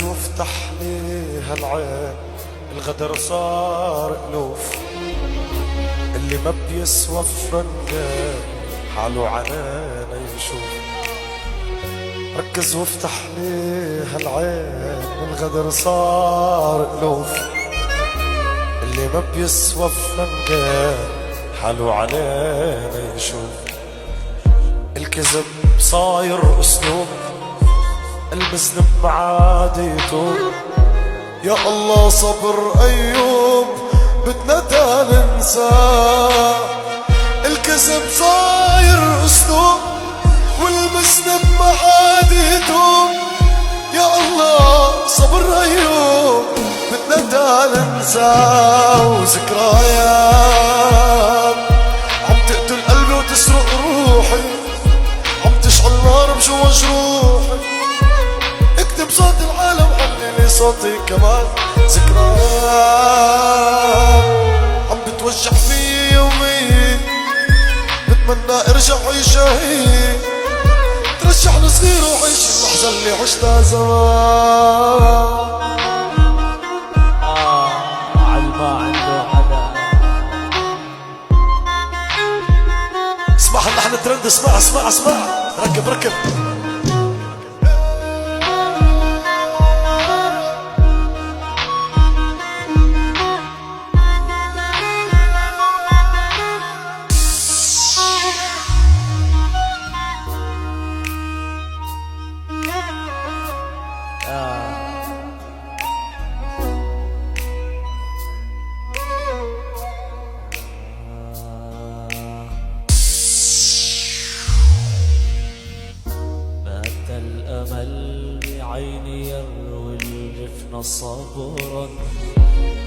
وافتح لي هالعين، الغدر صار ألوف، اللي ما بيسوى فرنجان حاله عنانا يشوف. ركز وافتح لي هالعين، الغدر صار ألوف، اللي ما بيسوى فرنجان حاله عنانا يشوف. الكذب صاير أسلوب، المذنب معاديته، يا الله صبر أيوب بدنا تا ننساه. الكذب صاير أسلوب والمذنب معاديته، يا الله صبر أيوب بدنا تا ننساه. وذكريات عم تقتل قلبي وتسرق روحي، عم تشعل نار بجوا جروحي. اكتب صوت العالم علي صوتي كمان. ذكريات عم بتوجع في يومي، بتمنى ارجع عيش شهيد، ترجعني صغير وعيش اللحظة اللي عشتها زمان. عالما عنده حدا. اسمع اللحن ترند، اسمع اسمع اسمع، ركب ركب. مات الأمل بعيني يروي الجفن صبرا،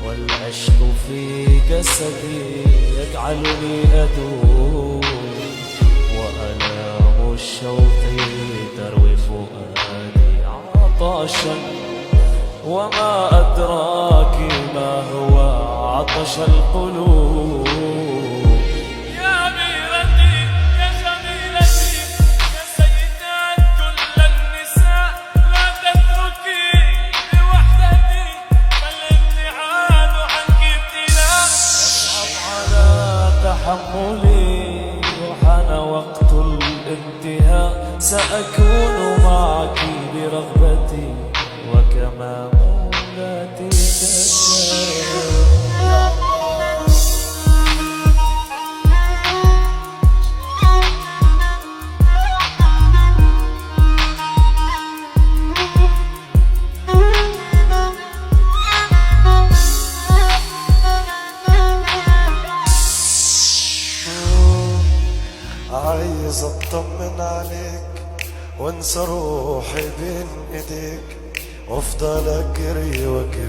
والعشق في جسدي يجعلني أدوم، وألام الشوق تروي فؤادي عطشا، وما أدراك ما هو عطش القلوب. يا أميرتي يا جميلتي يا سيدات كل النساء، لا تتركي لوحدتي، فالابتعاد عنك ابتلاء. أصعب على تحملي، وحان وقت الانتهاء، سأكون معك برغبتي وكما مولاتي تشاء. عايز اطمن عليك وانسى روحي بين ايديك، وافضل اجري واجري